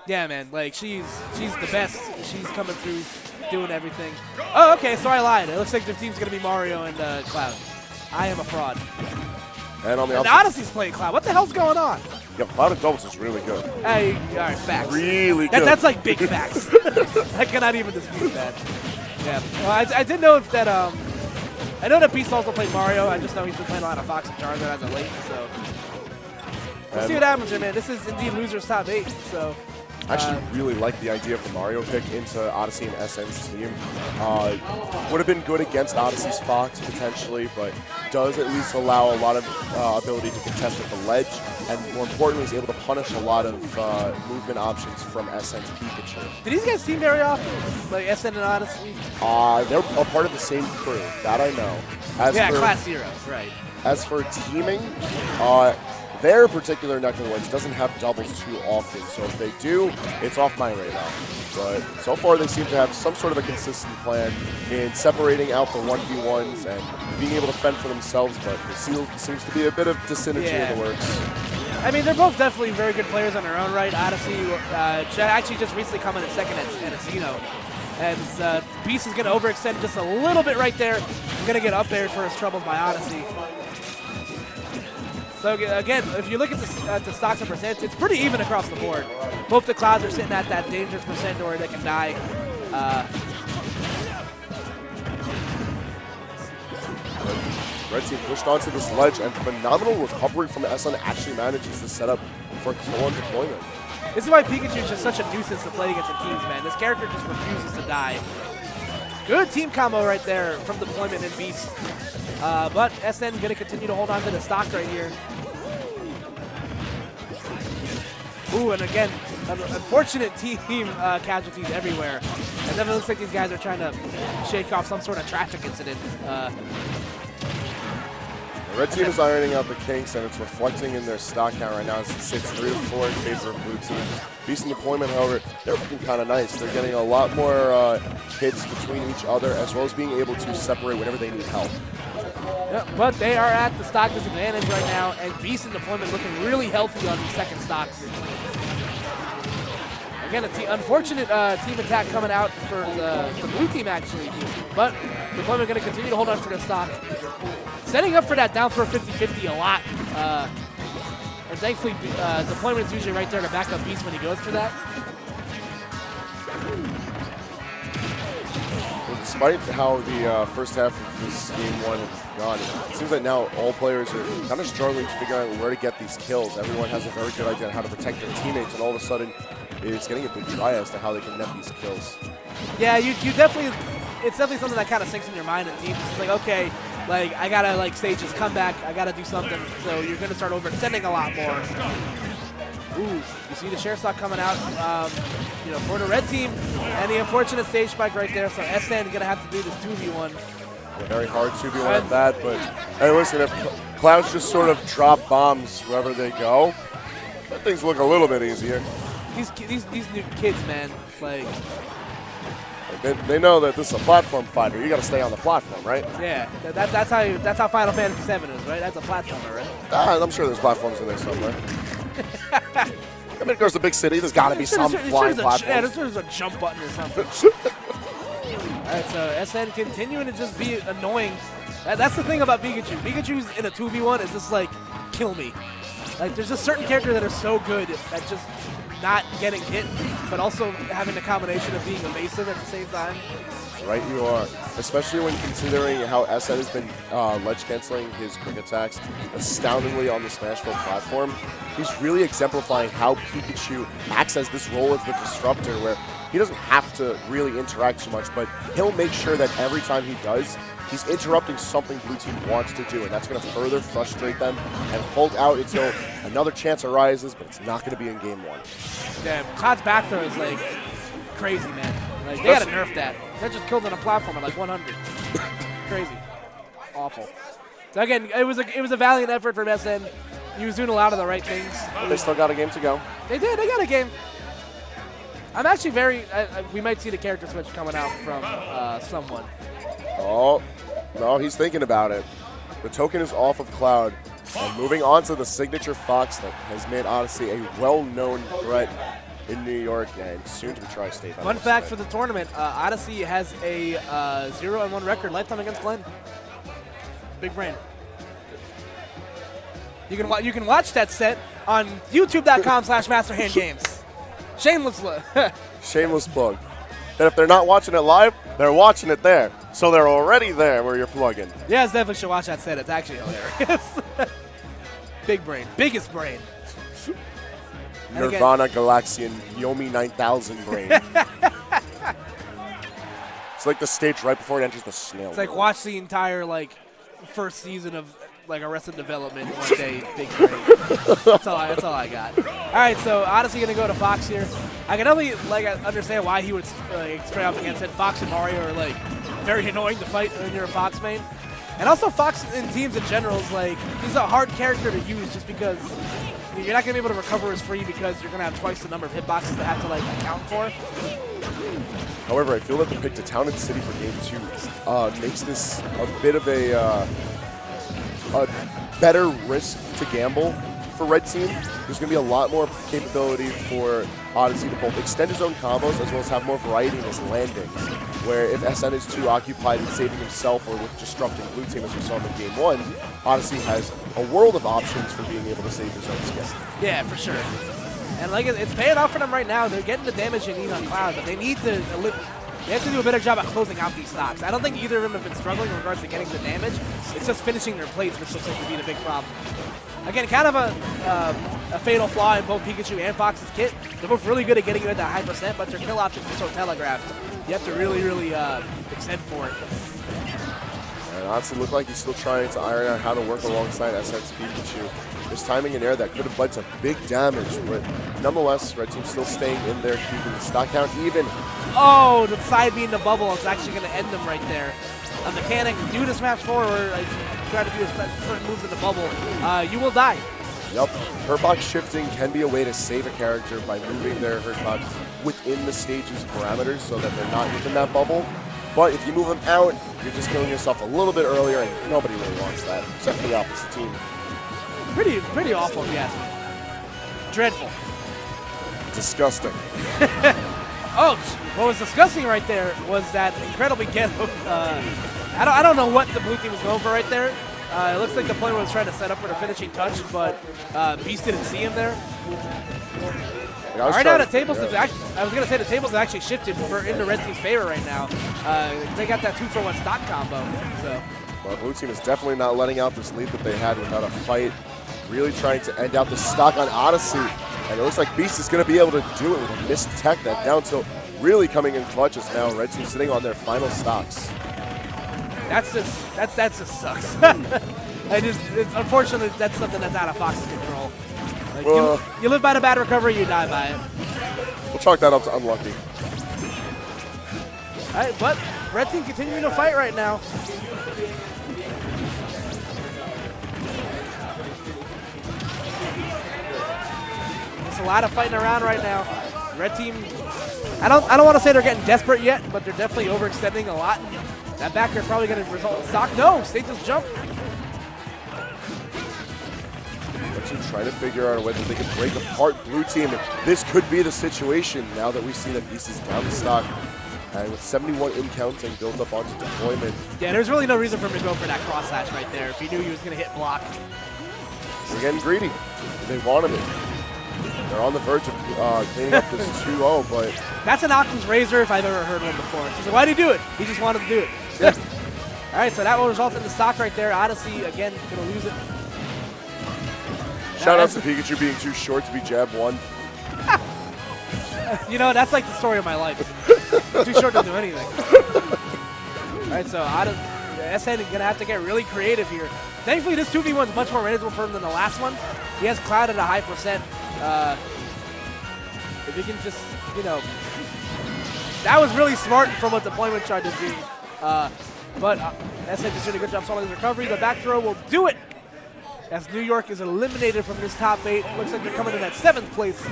Yeah, man. Like she's the best. She's coming through, doing everything. Oh, okay. So I lied. It looks like their team's gonna be Mario and Cloud. I am a fraud. And on the And opposite, Odyssey's playing Cloud. What the hell's going on? yeah, Cloud and doubles is really good. Hey, all right, facts. Really good. That's like big facts. I cannot even dispute that. Yeah. Well, I did know that. I know that Beast also played Mario. I just know he's been playing a lot of Fox and Charizard as of late. So we'll see what happens here, man. This is indeed losers top 8. So. I actually really like the idea of the Mario pick into Odyssey and SN's team. Would have been good against Odyssey's Fox, potentially, but does at least allow a lot of ability to contest at the ledge, and more importantly, is able to punish a lot of movement options from SN's Pikachu. Do these guys team very often? Like SN and Odyssey? They're a part of the same crew, that I know. Yeah, Class Zeroes, right. As for teaming, their particular neck of the woods doesn't have doubles too often, so if they do, it's off my radar. But so far, they seem to have some sort of a consistent plan in separating out the 1v1s and being able to fend for themselves, but there seems to be a bit of dysynergy in the works. I mean, they're both definitely very good players on their own right. Odyssey actually just recently come in at second at Xeno. And Beast is going to overextend just a little bit right there. Going to get up there for his troubles by Odyssey. So again, if you look at the stocks and percents, it's pretty even across the board. Both the Clouds are sitting at that dangerous percent where they can die. Red team pushed onto this ledge, and phenomenal recovery from SN actually manages to set up for kill on deployment. This is why Pikachu is just such a nuisance to play against in teams, man. This character just refuses to die. Good team combo right there from deployment and Beast. But SN going to continue to hold on to the stock right here. Ooh, and again, unfortunate team casualties everywhere. It definitely looks like these guys are trying to shake off some sort of traffic incident. The red team is ironing out the kinks, and it's reflecting in their stock count right now as it sits 3-4 in favor of blue team. Beast and deployment, however, they're looking kind of nice. They're getting a lot more hits between each other, as well as being able to separate whenever they need help. Yeah, but they are at the stock disadvantage right now, and Beast and deployment looking really healthy on these second stocks. Again, it's the unfortunate team attack coming out for the blue team, actually. But deployment going to continue to hold on for their stock. Setting up for that down throw 50-50 a lot. And thankfully, deployment is usually right there to back up Beast when he goes for that. Well, despite how the first half of this game 1 has gone, it seems like now all players are kind of struggling to figure out where to get these kills. Everyone has a very good idea on how to protect their teammates, and all of a sudden, it's getting a big try as to how they can net these kills. Yeah, you definitely, it's definitely something that kind of sinks in your mind at teams. It's like, okay, like I gotta like stage this comeback, I gotta do something. So you're gonna start overextending a lot more. Ooh, you see the share stock coming out, you know, for the red team, and the unfortunate stage spike right there. So SN gonna have to do this 2v1. Yeah, very hard 2v1 at that, but hey, listen, if Clouds just sort of drop bombs wherever they go, things look a little bit easier. These new kids, man, like. They know that this is a platform fighter. You got to stay on the platform, right? Yeah, that's how Final Fantasy VII is, right? That's a platformer, right? I'm sure there's platforms in there somewhere. I mean, there's a big city. There's got to be some flying platforms. Yeah, there's a jump button or something. All right, so SN continuing to just be annoying. That's the thing about Pikachu. Pikachu's in a 2v1 is just like, kill me. Like, there's just certain characters that are so good that just not getting hit, but also having the combination of being evasive at the same time. Right you are, especially when considering how SN has been ledge canceling his quick attacks astoundingly on the Smashville platform. He's really exemplifying how Pikachu acts as this role as the disruptor, where he doesn't have to really interact too much, but he'll make sure that every time he does, he's interrupting something blue team wants to do, and that's going to further frustrate them and hold out until another chance arises, but it's not going to be in game 1. Yeah, Cloud's back throw is like crazy, man. Like, they gotta nerf that. That just killed on a platform at like 100. Crazy. Awful. So again, it was a valiant effort from SN. He was doing a lot of the right things. They still got a game to go. They did. They got a game. I'm actually very. We might see the character switch coming out from someone. Oh, no, he's thinking about it. The token is off of Cloud. And moving on to the signature Fox that has made Odyssey a well-known threat in New York and soon to be Tri-State. Fun fact for the tournament, Odyssey has a 0-1 record lifetime against Glenn. Big brain. You can watch that set on youtube.com/masterhandgames. Shameless Shameless plug. And if they're not watching it live, they're watching it there. So they're already there where you're plugging. Yeah, definitely should watch that set. It's actually hilarious. Big brain. Biggest brain. Nirvana Galaxian Yomi 9000 brain. It's like the stage right before it enters the snail. It's like watch the entire first season of Arrested Development one day. Big brain. That's all I got. All right, so Odyssey gonna go to Fox here. I can only understand why he would straight up against it. Fox and Mario are very annoying to fight when you're a Fox main. And also Fox in teams in general is he's a hard character to use just because you're not going to be able to recover as free because you're going to have twice the number of hitboxes to have to account for. However, I feel that the pick to Town and City for Game 2 makes this a bit of a better risk to gamble for Red Team. There's going to be a lot more capability for Odyssey to both extend his own combos as well as have more variety in his landings. Where if SN is too occupied in saving himself or with disrupting Blue Team as we saw in Game 1, Odyssey has a world of options for being able to save his own skin. Yeah, for sure. And it's paying off for them right now. They're getting the damage they need on Cloud, but they need to they have to do a better job at closing out these stocks. I don't think either of them have been struggling in regards to getting the damage. It's just finishing their plates, which looks like to be the big problem. Again, kind of a fatal flaw in both Pikachu and Fox's kit. They're both really good at getting you at that high percent, but their kill options are so telegraphed. You have to really extend for it. And honestly, looked like he's still trying to iron out how to work alongside SN's Pikachu. There's timing in air that could have led to big damage, but nonetheless, Red Team's still staying in there, keeping the stock count even. Oh, the side being the bubble is actually going to end them right there. A mechanic due to Smash 4 or try to do certain moves in the bubble, you will die. Yep. Hurtbox shifting can be a way to save a character by moving their Hurtbox within the stage's parameters so that they're not within that bubble. But if you move them out, you're just killing yourself a little bit earlier, and nobody really wants that, except for the opposite team. Pretty awful, if you ask me. Dreadful. Disgusting. Oh, what was disgusting right there was that incredibly ghetto. I don't know what the blue team was going for right there. It looks like the player was trying to set up for the finishing touch, but Beast didn't see him there. Right now, the tables have actually, I was going to say the tables have actually shifted into Red Team's favor right now. They got that 2-for-1 stock combo. So. Well, Blue Team is definitely not letting out this lead that they had without a fight. Really trying to end out the stock on Odyssey. And it looks like Beast is going to be able to do it with a missed tech. That down tilt really coming in clutch as now Red Team sitting on their final stocks. That just sucks. It's unfortunately, that's something that's out of Fox's control. You live by the bad recovery, you die by it. We'll chalk that up to unlucky. All right, but Red Team continuing to fight right now. There's a lot of fighting around right now. Red Team, I don't want to say they're getting desperate yet, but they're definitely overextending a lot. That back air is probably going to result in stock. No, State just jumped. Red Team trying to figure out whether they can break apart Blue Team. This could be the situation now that we see that Beast is down the stock. And with 71 in counting built up onto deployment. Yeah, there's really no reason for him to go for that cross slash right there if he knew he was going to hit block. They're getting greedy. They wanted it. They're on the verge of cleaning up this 2-0, but... That's an Occam's razor if I've ever heard one before. She's like, why did he do it? He just wanted to do it. Yeah. All right, so that will result in the stock right there. Odyssey, again, going to lose it. Shout out to Pikachu being too short to be jab 1. You know, that's like the story of my life. Too short to do anything. All right, so SN is going to have to get really creative here. Thankfully, this 2v1 is much more manageable for him than the last one. He has Cloud at a high percent. If he can just, that was really smart from what deployment tried to do. But SN just did a good job solving his recovery. The back throw will do it. As New York is eliminated from this top 8. Looks like they're coming in at 7th place.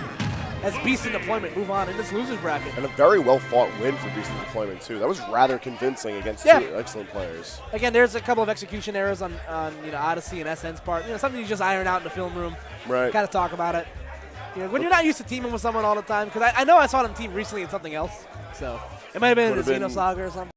As Beast in deployment move on in this loser's bracket. And a very well-fought win for Beast in deployment, too. That was rather convincing against two excellent players. Again, there's a couple of execution errors on Odyssey and SN's part. Something you just iron out in the film room. Right. Kind of talk about it. Yeah, when you're not used to teaming with someone all the time, because I know I saw them team recently in something else, so it might have been in the Xenosaga or something.